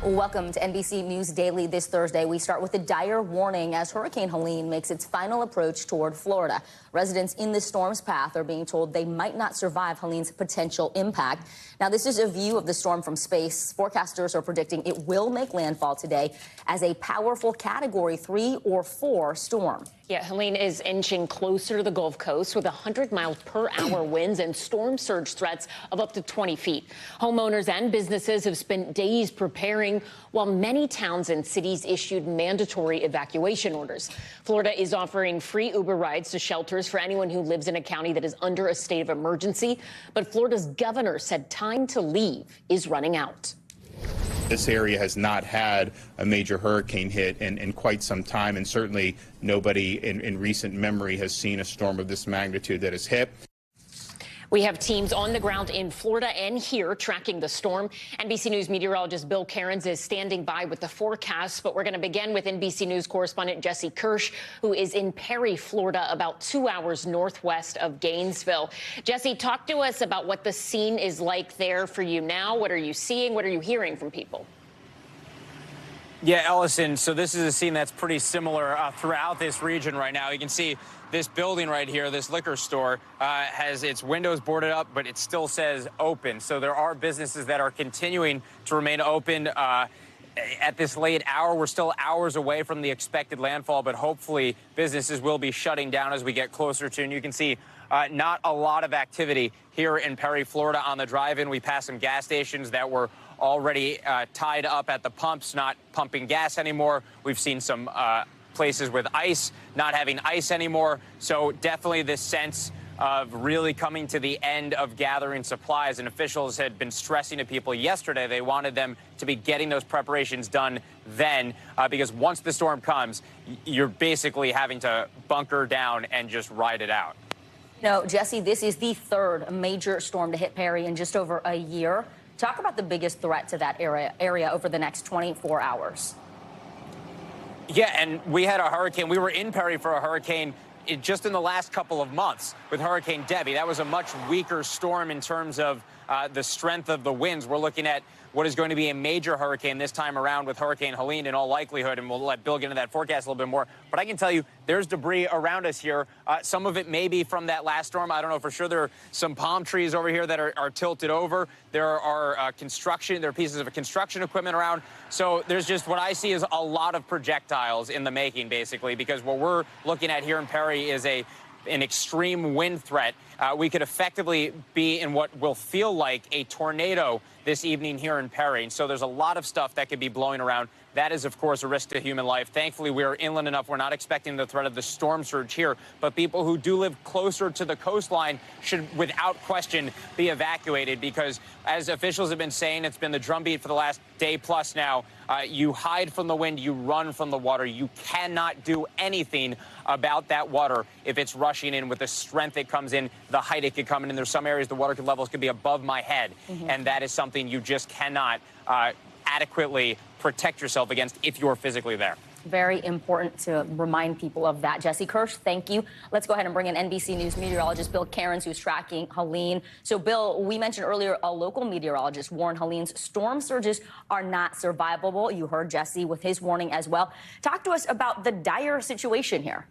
Welcome to NBC News Daily this Thursday. We start with a dire warning as Hurricane Helene makes its final approach toward Florida. Residents in the storm's path are being told they might not survive Helene's potential impact. Now, this is a view of the storm from space. Forecasters are predicting it will make landfall today as a powerful Category 3 or 4 storm. Yeah, Helene is inching closer to the Gulf Coast with 100-mile-per-hour winds and storm surge threats of up to 20 feet. Homeowners and businesses have spent days preparing, while many towns and cities issued mandatory evacuation orders. Florida is offering free Uber rides to shelters for anyone who lives in a county that is under a state of emergency. But Florida's governor said time to leave is running out. This area has not had a major hurricane hit in quite some time, and certainly nobody in recent memory has seen a storm of this magnitude that has hit. We have teams on the ground in Florida and here tracking the storm. NBC News meteorologist Bill Cairns is standing by with the forecast, but we're going to begin with NBC News correspondent Jesse Kirsch, who is in Perry, Florida, about 2 hours northwest of Gainesville. Jesse, talk to us about what the scene is like there for you now. What are you seeing? What are you hearing from people? Yeah, Ellison, so this is a scene that's pretty similar throughout this region right now. You can see this building right here, this liquor store, has its windows boarded up, but it still says open. So there are businesses that are continuing to remain open. At this late hour, we're still hours away from the expected landfall, but hopefully businesses will be shutting down as we get closer to. And you can see not a lot of activity here in Perry, Florida on the drive-in. We passed some gas stations that were already tied up at the pumps, not pumping gas anymore. We've seen some places with ice not having ice anymore. So definitely this sense of really coming to the end of gathering supplies. And officials had been stressing to people yesterday they wanted them to be getting those preparations done then, because once the storm comes, you're basically having to bunker down and just ride it out. No, Jesse, this is the third major storm to hit Perry in just over a year. Talk about the biggest threat to that area over the next 24 hours. Yeah, and we had a hurricane. We were in Perry for a hurricane just in the last couple of months with Hurricane Debbie. That was a much weaker storm in terms of the strength of the winds. We're looking at what is going to be a major hurricane this time around with Hurricane Helene in all likelihood, and we'll let Bill get into that forecast a little bit more. But I can tell you there's debris around us here. Some of it may be from that last storm. I don't know for sure. There are some palm trees over here that are tilted over. There are there are pieces of construction equipment around. So there's just what I see is a lot of projectiles in the making, basically, because what we're looking at here in Perry is an extreme wind threat. We could effectively be in what will feel like a tornado this evening here in Perry. And so there's a lot of stuff that could be blowing around. That is, of course, a risk to human life. Thankfully, we are inland enough. We're not expecting the threat of the storm surge here. But people who do live closer to the coastline should, without question, be evacuated because, as officials have been saying, it's been the drumbeat for the last day plus now. You hide from the wind. You run from the water. You cannot do anything about that water if it's rushing in with the strength it comes in, the height it could come in. And there's some areas the water levels could be above my head. And that is something you just cannot adequately protect yourself against if you're physically there. Very important to remind people of that. Jesse Kirsch, thank you. Let's go ahead and bring in NBC News meteorologist Bill Cairns, who's tracking Helene. So, Bill, we mentioned earlier a local meteorologist warned Helene's storm surges are not survivable. You heard Jesse with his warning as well. Talk to us about the dire situation here.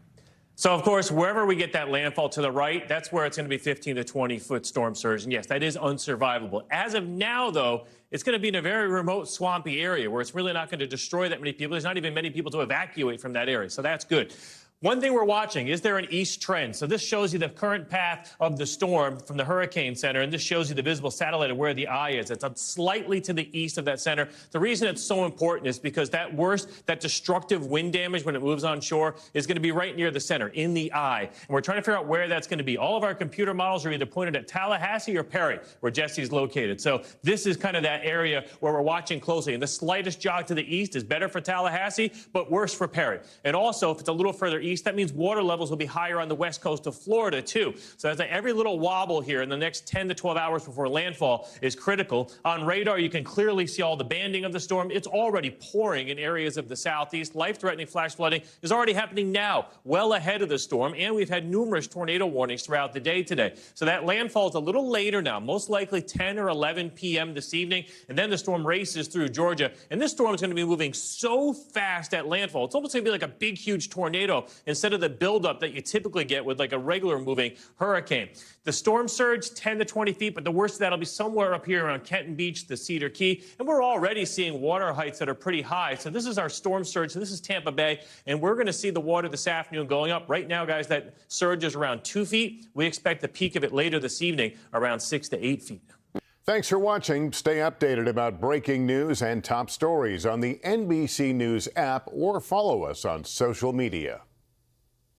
So, of course, wherever we get that landfall to the right, that's where it's going to be 15 to 20-foot storm surge. And yes, that is unsurvivable. As of now, though, it's going to be in a very remote, swampy area where it's really not going to destroy that many people. There's not even many people to evacuate from that area. So that's good. One thing we're watching, is there an east trend? So this shows you the current path of the storm from the hurricane center, and this shows you the visible satellite of where the eye is. It's up slightly to the east of that center. The reason it's so important is because that destructive wind damage when it moves on shore is going to be right near the center, in the eye. And we're trying to figure out where that's going to be. All of our computer models are either pointed at Tallahassee or Perry, where Jesse's located. So this is kind of that area where we're watching closely. And the slightest jog to the east is better for Tallahassee, but worse for Perry. And also, if it's a little further east. That means water levels will be higher on the west coast of Florida, too. So that's every little wobble here in the next 10 to 12 hours before landfall is critical. On radar, you can clearly see all the banding of the storm. It's already pouring in areas of the southeast. Life-threatening flash flooding is already happening now, well ahead of the storm, and we've had numerous tornado warnings throughout the day today. So that landfall is a little later now, most likely 10 or 11 p.m. this evening, and then the storm races through Georgia. And this storm is going to be moving so fast at landfall, it's almost going to be like a big, huge tornado instead of the buildup that you typically get with like a regular moving hurricane. The storm surge, 10 to 20 feet, but the worst of that will be somewhere up here around Kenton Beach, the Cedar Key, and we're already seeing water heights that are pretty high. So this is our storm surge. So this is Tampa Bay, and we're going to see the water this afternoon going up. Right now, guys, that surge is around 2 feet. We expect the peak of it later this evening around 6 to 8 feet. Thanks for watching. Stay updated about breaking news and top stories on the NBC News app or follow us on social media.